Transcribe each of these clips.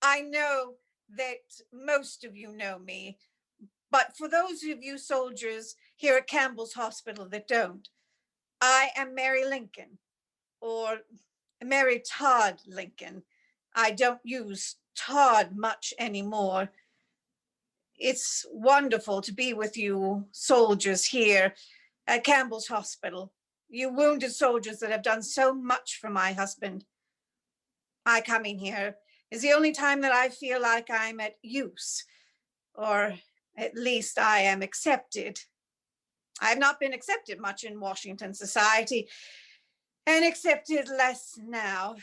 I know that most of you know me, but for those of you soldiers here at Campbell's Hospital that don't, I am Mary Lincoln, or Mary Todd Lincoln. I don't use Todd much anymore. It's wonderful to be with you soldiers here at Campbell's Hospital. You wounded soldiers that have done so much for my husband. I coming here is the only time that I feel like I'm at use, or at least I am accepted. I have not been accepted much in Washington society, and accepted less now.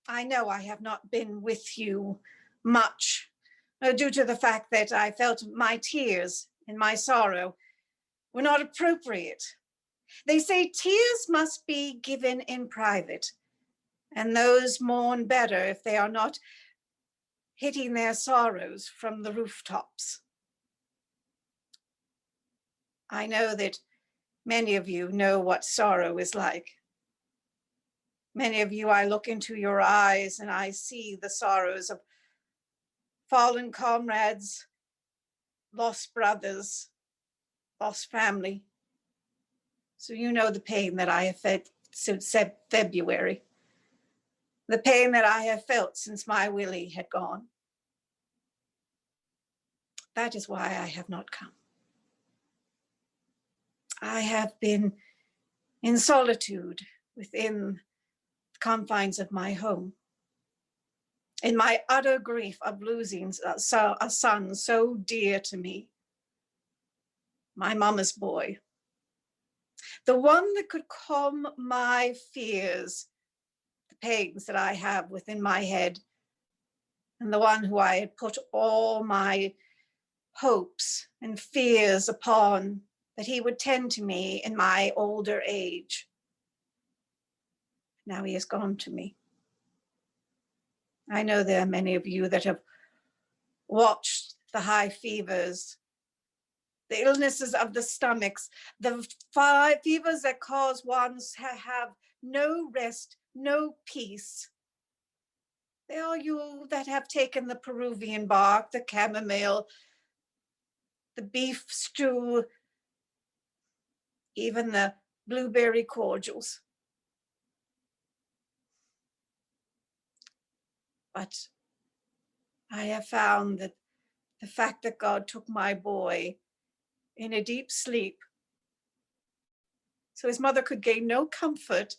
I know I have not been with you much, due to the fact that I felt my tears and my sorrow were not appropriate. They say tears must be given in private, and those mourn better if they are not hitting their sorrows from the rooftops. I know that many of you know what sorrow is like. Many of you, I look into your eyes and I see the sorrows of fallen comrades, lost brothers, lost family. So you know the pain that I have felt since February, the pain that I have felt since my Willy had gone. That is why I have not come. I have been in solitude within the confines of my home, in my utter grief of losing a son so dear to me, my mama's boy, the one that could calm my fears, the pains that I have within my head, and the one who I had put all my hopes and fears upon, that he would tend to me in my older age. Now he has gone to me. I know there are many of you that have watched the high fevers, the illnesses of the stomachs, the fevers that cause one to have no rest, no peace. They are you that have taken the Peruvian bark, the chamomile, the beef stew, even the blueberry cordials. But I have found that the fact that God took my boy in a deep sleep, so his mother could gain no comfort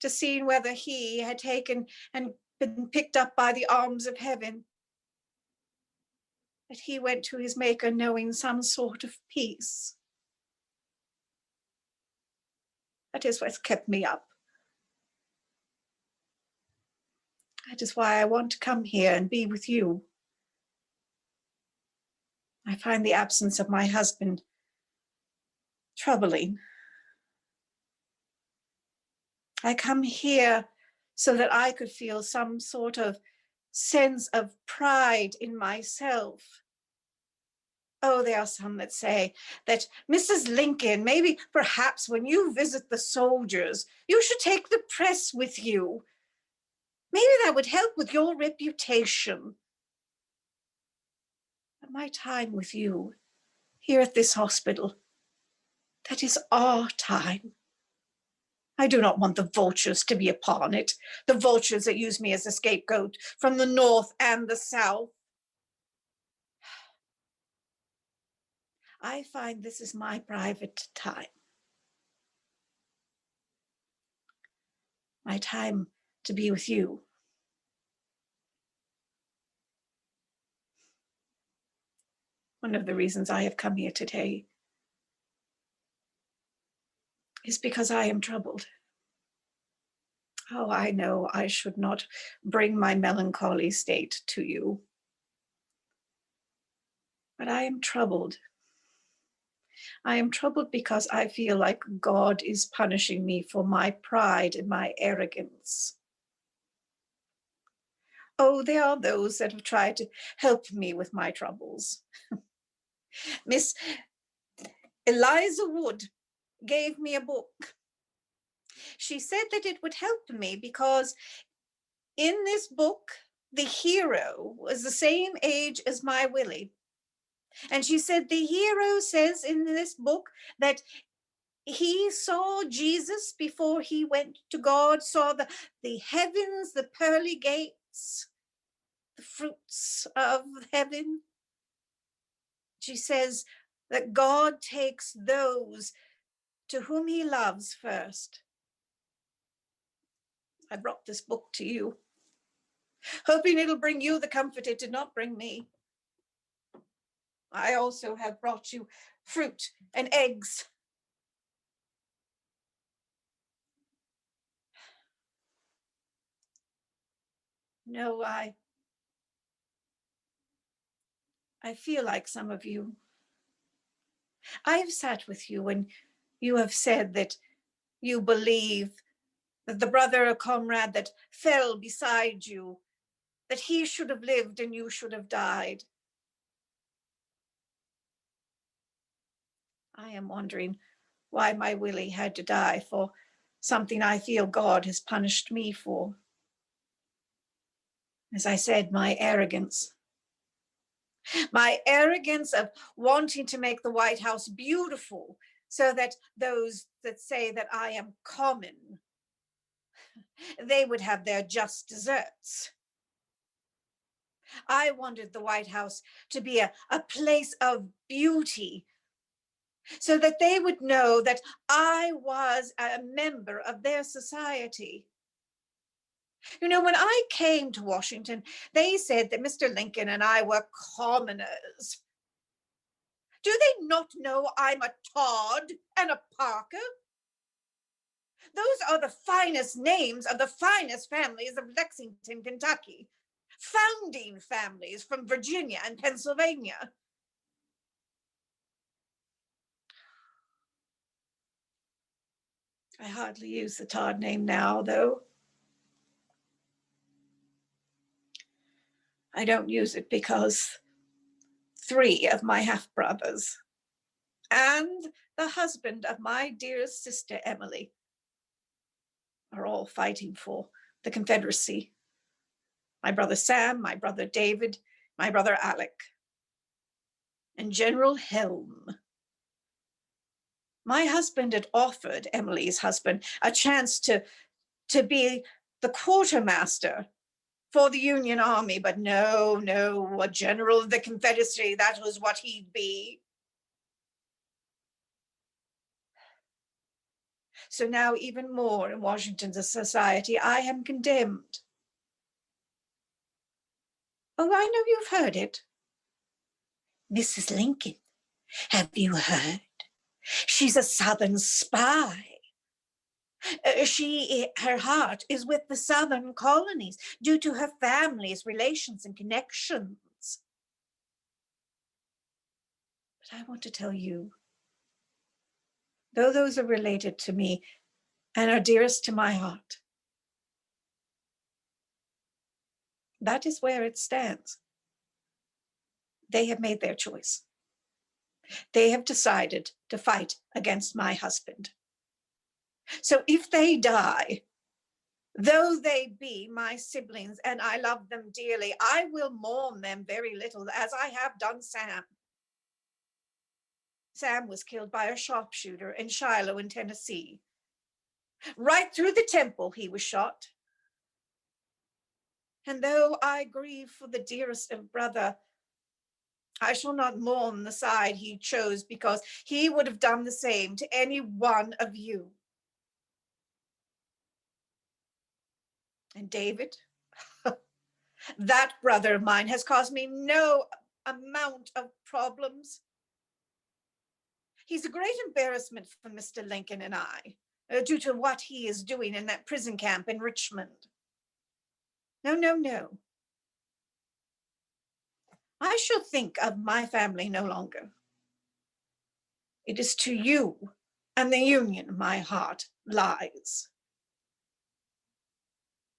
to seeing whether he had taken and been picked up by the arms of heaven, that he went to his maker knowing some sort of peace. That is what's kept me up. That is why I want to come here and be with you. I find the absence of my husband troubling. I come here so that I could feel some sort of sense of pride in myself. Oh, there are some that say that Mrs. Lincoln, maybe perhaps when you visit the soldiers, you should take the press with you. Maybe that would help with your reputation. But my time with you here at this hospital, that is our time. I do not want the vultures to be upon it, the vultures that use me as a scapegoat from the north and the south. I find this is my private time. My time to be with you. One of the reasons I have come here today is because I am troubled. Oh, I know I should not bring my melancholy state to you, but I am troubled. I am troubled because I feel like God is punishing me for my pride and my arrogance. Oh, there are those that have tried to help me with my troubles. Miss Eliza Wood gave me a book. She said that it would help me because in this book, the hero was the same age as my Willy. And she said, the hero says in this book that he saw Jesus before he went to God, saw the heavens, the pearly gates, the fruits of heaven. She says that God takes those to whom he loves first. I brought this book to you, hoping it'll bring you the comfort it did not bring me. I also have brought you fruit and eggs. No, I feel like some of you. I have sat with you when you have said that you believe that the brother or comrade that fell beside you, that he should have lived and you should have died. I am wondering why my Willy had to die for something I feel God has punished me for. As I said, my arrogance of wanting to make the White House beautiful so that those that say that I am common, they would have their just desserts. I wanted the White House to be a place of beauty so that they would know that I was a member of their society. You know, when I came to Washington, they said that Mr. Lincoln and I were commoners. Do they not know I'm a Todd and a Parker? Those are the finest names of the finest families of Lexington, Kentucky. Founding families from Virginia and Pennsylvania. I hardly use the Todd name now, though. I don't use it because 3 of my half-brothers and the husband of my dearest sister, Emily, are all fighting for the Confederacy. My brother Sam, my brother David, my brother Alec, and General Helm. My husband had offered Emily's husband a chance to be the quartermaster for the Union Army, but no, a general of the Confederacy, that was what he'd be. So now even more in Washington's society, I am condemned. Oh, I know you've heard it. Mrs. Lincoln, have you heard? She's a Southern spy. Her heart is with the Southern colonies due to her family's relations and connections. But I want to tell you, though those are related to me and are dearest to my heart, that is where it stands. They have made their choice. They have decided to fight against my husband. So if they die, though they be my siblings and I love them dearly, I will mourn them very little, as I have done Sam. Sam was killed by a sharpshooter in Shiloh in Tennessee. Right through the temple he was shot. And though I grieve for the dearest of brother, I shall not mourn the side he chose, because he would have done the same to any one of you. And David, that brother of mine has caused me no amount of problems. He's a great embarrassment for Mr. Lincoln and I, due to what he is doing in that prison camp in Richmond. No. I shall think of my family no longer. It is to you and the Union my heart lies.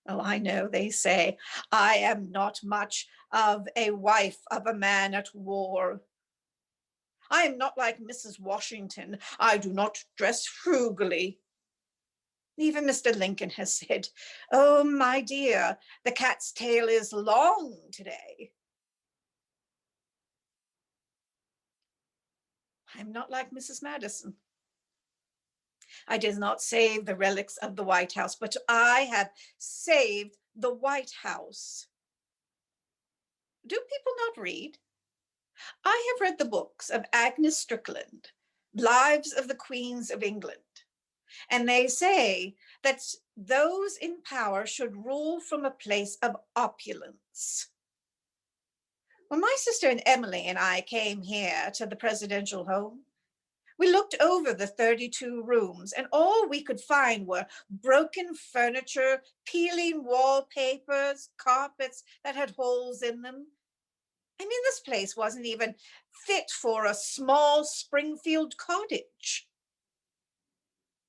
Oh, I know they say I am not much of a wife of a man at war. I am not like Mrs. Washington. I do not dress frugally. Even Mr. Lincoln has said, "Oh, my dear, the cat's tail is long today." I'm not like Mrs. Madison. I did not save the relics of the White House, but I have saved the White House. Do people not read? I have read the books of Agnes Strickland, Lives of the Queens of England, and they say that those in power should rule from a place of opulence. When my sister and Emily and I came here to the presidential home, we looked over the 32 rooms, and all we could find were broken furniture, peeling wallpapers, carpets that had holes in them. I mean, this place wasn't even fit for a small Springfield cottage.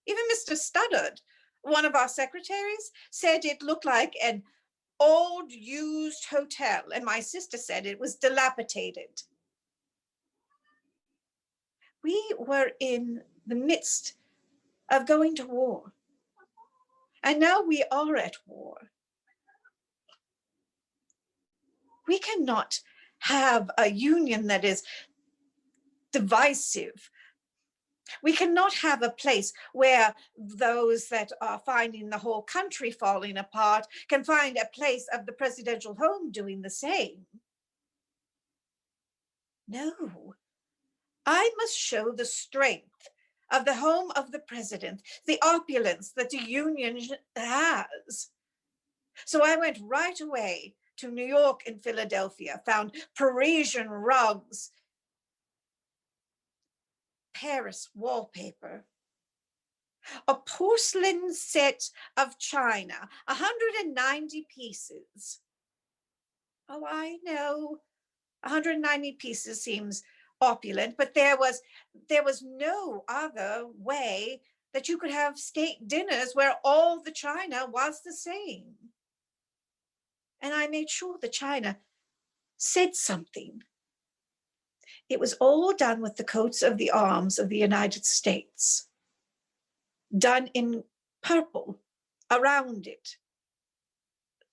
Even Mr. Studdard, one of our secretaries, said it looked like an old used hotel, and my sister said it was dilapidated. We were in the midst of going to war, and now we are at war. We cannot have a union that is divisive. We cannot have a place where those that are finding the whole country falling apart can find a place of the presidential home doing the same. No, I must show the strength of the home of the president, the opulence that the union has. So I went right away to New York and Philadelphia, found Parisian rugs, Paris wallpaper, a porcelain set of china, 190 pieces. Oh, I know, 190 pieces seems opulent, but there was no other way that you could have state dinners where all the china was the same. And I made sure the china said something. It was all done with the coats of the arms of the United States, done in purple around it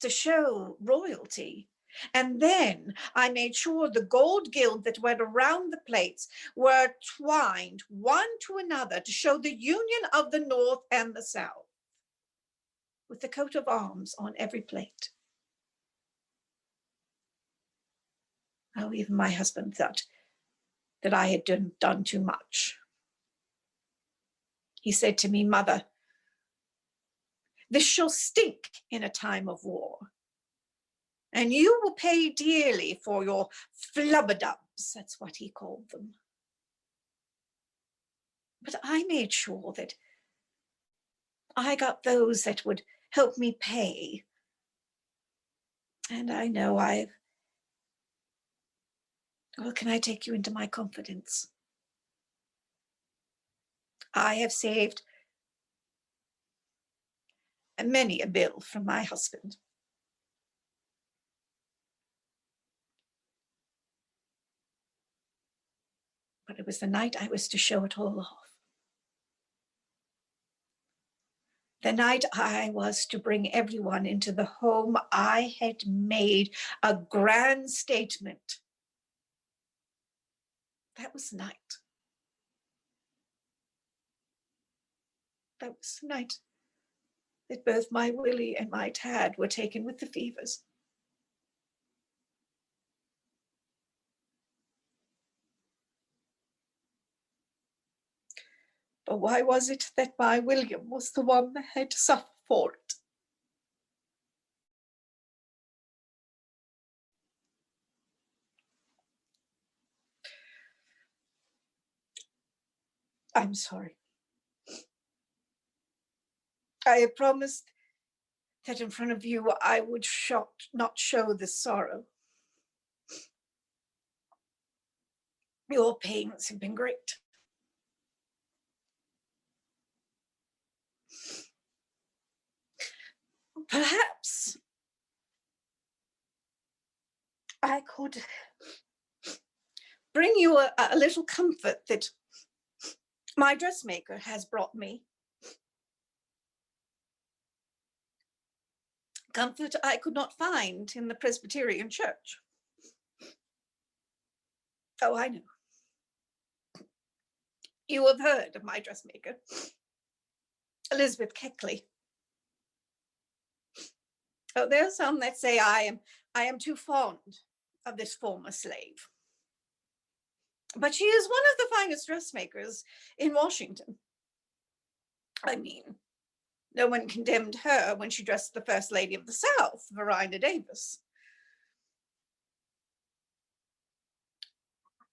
to show royalty. And then I made sure the gold gilt that went around the plates were twined one to another to show the union of the North and the South, with the coat of arms on every plate. Oh, even my husband thought that I had done too much. He said to me, "Mother, this shall stink in a time of war, and you will pay dearly for your flubberdubs," that's what he called them. But I made sure that I got those that would help me pay. And I know well, can I take you into my confidence? I have saved many a bill from my husband. But it was the night I was to show it all off. The night I was to bring everyone into the home I had made a grand statement. That was the night. That was the night that both my Willy and my Tad were taken with the fevers. But why was it that my William was the one that had to suffer for it? I'm sorry. I had promised that in front of you I would not show this sorrow. Your pains have been great. Perhaps I could bring you a little comfort that my dressmaker has brought me. Comfort I could not find in the Presbyterian Church. Oh, I know. You have heard of my dressmaker, Elizabeth Keckley. Oh, there are some that say I am too fond of this former slave. But she is one of the finest dressmakers in Washington. I mean, no one condemned her when she dressed the First Lady of the South, Verena Davis.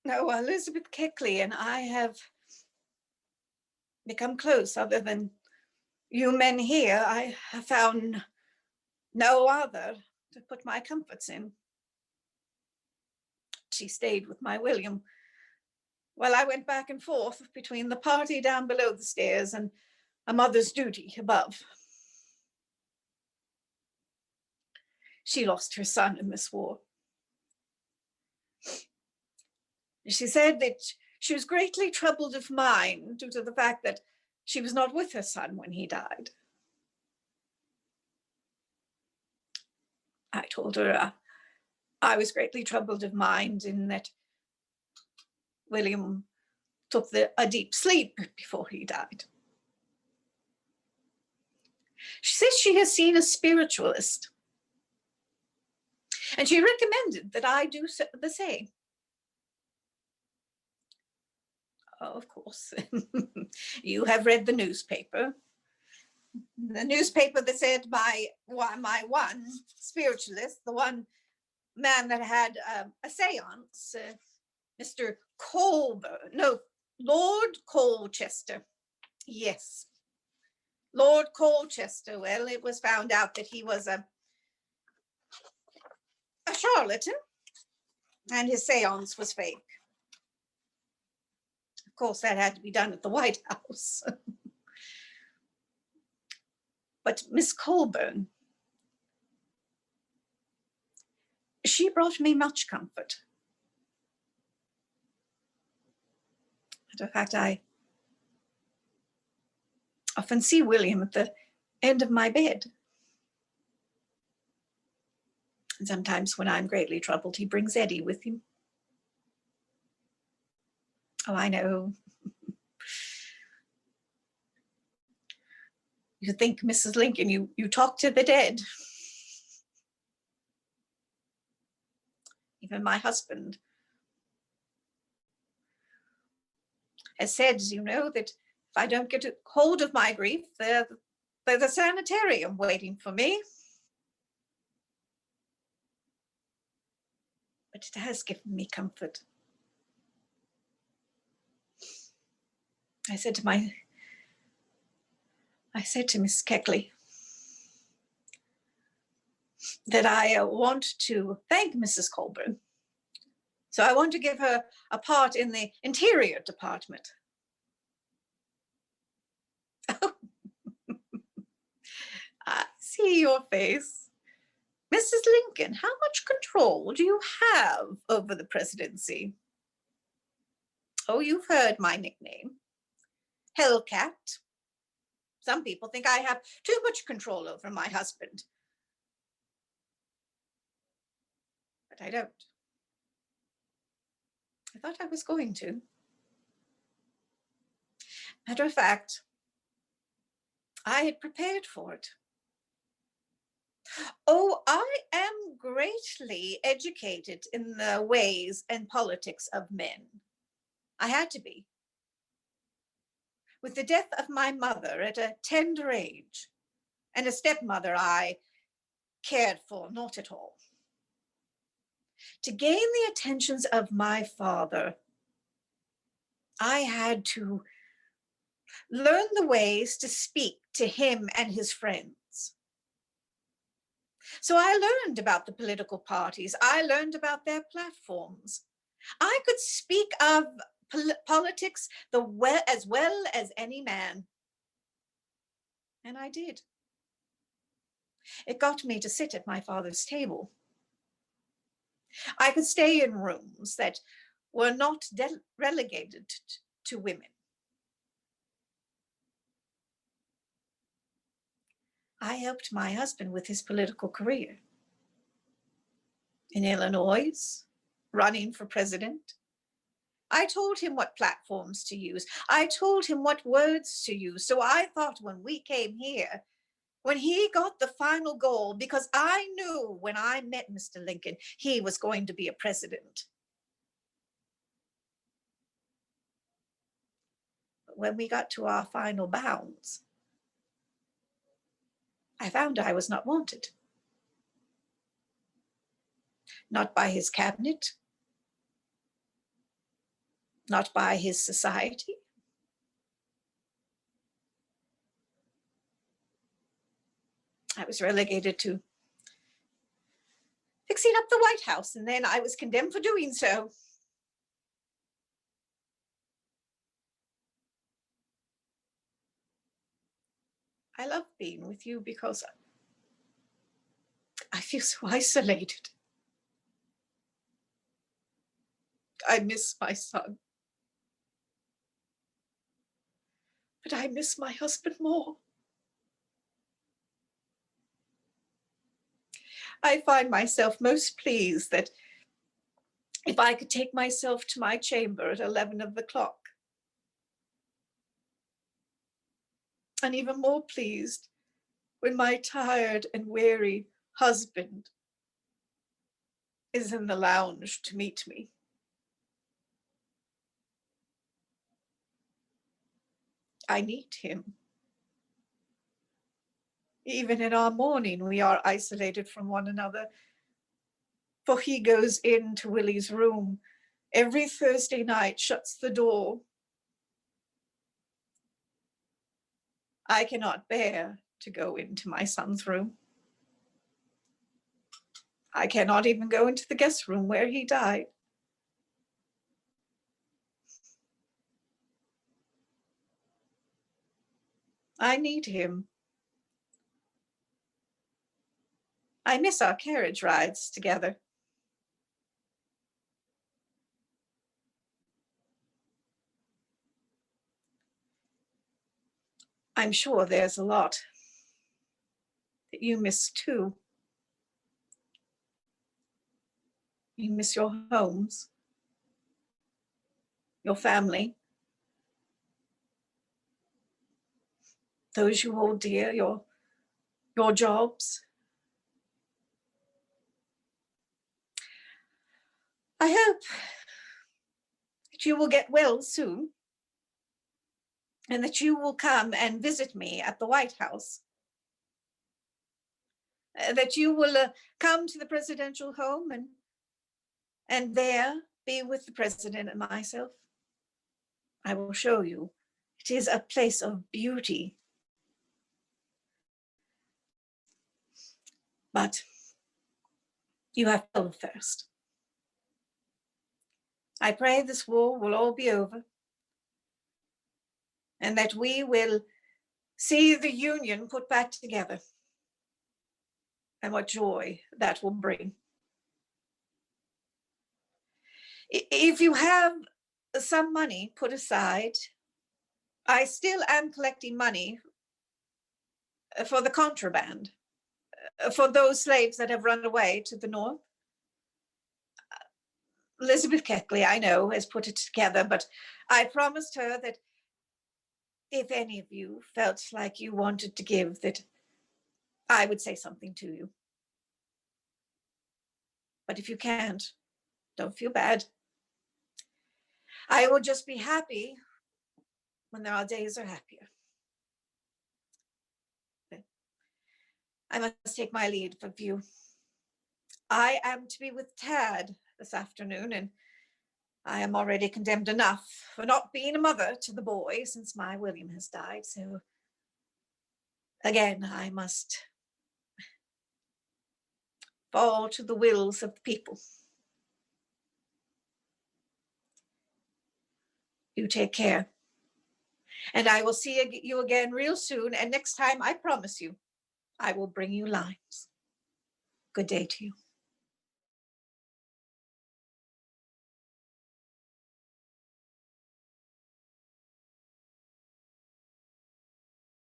No, Elizabeth Keckley and I have become close. Other than you men here, I have found no other to put my comforts in. She stayed with my William while I went back and forth between the party down below the stairs and a mother's duty above. She lost her son in this war. She said that she was greatly troubled of mind due to the fact that she was not with her son when he died. I told her I was greatly troubled of mind in that William took a deep sleep before he died. She says she has seen a spiritualist, and she recommended that I do the same. Oh, of course, you have read the newspaper. The newspaper that said my one spiritualist, the one man that had a seance, Mr. Colburn, no, Lord Colchester. Yes, Lord Colchester. Well, it was found out that he was a charlatan and his seance was fake. Of course, that had to be done at the White House. But Miss Colburn, she brought me much comfort. Matter of fact, I often see William at the end of my bed. And sometimes when I'm greatly troubled, he brings Eddie with him. Oh, I know. You think, Mrs. Lincoln, you talk to the dead. Even my husband has said, you know, that if I don't get a hold of my grief, there's a sanitarium waiting for me. But it has given me comfort. I said to Miss Keckley that I want to thank Mrs. Colburn. So I want to give her a part in the Interior Department. Oh, I see your face. Mrs. Lincoln, how much control do you have over the presidency? Oh, you've heard my nickname, Hellcat. Some people think I have too much control over my husband. But I don't. I thought I was going to. Matter of fact, I had prepared for it. Oh, I am greatly educated in the ways and politics of men. I had to be. With the death of my mother at a tender age, and a stepmother I cared for not at all. To gain the attentions of my father, I had to learn the ways to speak to him and his friends. So I learned about the political parties. I learned about their platforms. I could speak of politics as well as any man. And I did. It got me to sit at my father's table. I could stay in rooms that were not relegated to women. I helped my husband with his political career in Illinois, running for president. I told him what platforms to use. I told him what words to use. So I thought when we came here, when he got the final goal, because I knew when I met Mr. Lincoln, he was going to be a president. But when we got to our final bounds, I found I was not wanted. Not by his cabinet, not by his society. I was relegated to fixing up the White House, and then I was condemned for doing so. I love being with you because I feel so isolated. I miss my son. But I miss my husband more. I find myself most pleased that if I could take myself to my chamber at 11 of the clock, and even more pleased when my tired and weary husband is in the lounge to meet me. I need him. Even in our mourning, we are isolated from one another, for he goes into Willy's room every Thursday night, shuts the door. I cannot bear to go into my son's room. I cannot even go into the guest room where he died. I need him. I miss our carriage rides together. I'm sure there's a lot that you miss too. You miss your homes, your family, those you hold dear, your jobs. I hope that you will get well soon and that you will come and visit me at the White House. That you will come to the presidential home and there be with the president and myself. I will show you. It is a place of beauty. But you have to go first. I pray this war will all be over and that we will see the Union put back together, and what joy that will bring. If you have some money put aside, I still am collecting money for the contraband, for those slaves that have run away to the north. Elizabeth Keckley, I know, has put it together, but I promised her that if any of you felt like you wanted to give, that I would say something to you. But if you can't, don't feel bad. I will just be happy when there are days are happier. I must take my leave of you. I am to be with Todd this afternoon, and I am already condemned enough for not being a mother to the boy since my William has died. So again, I must fall to the wills of the people. You take care. And I will see you again real soon. And next time, I promise you, I will bring you limes. Good day to you.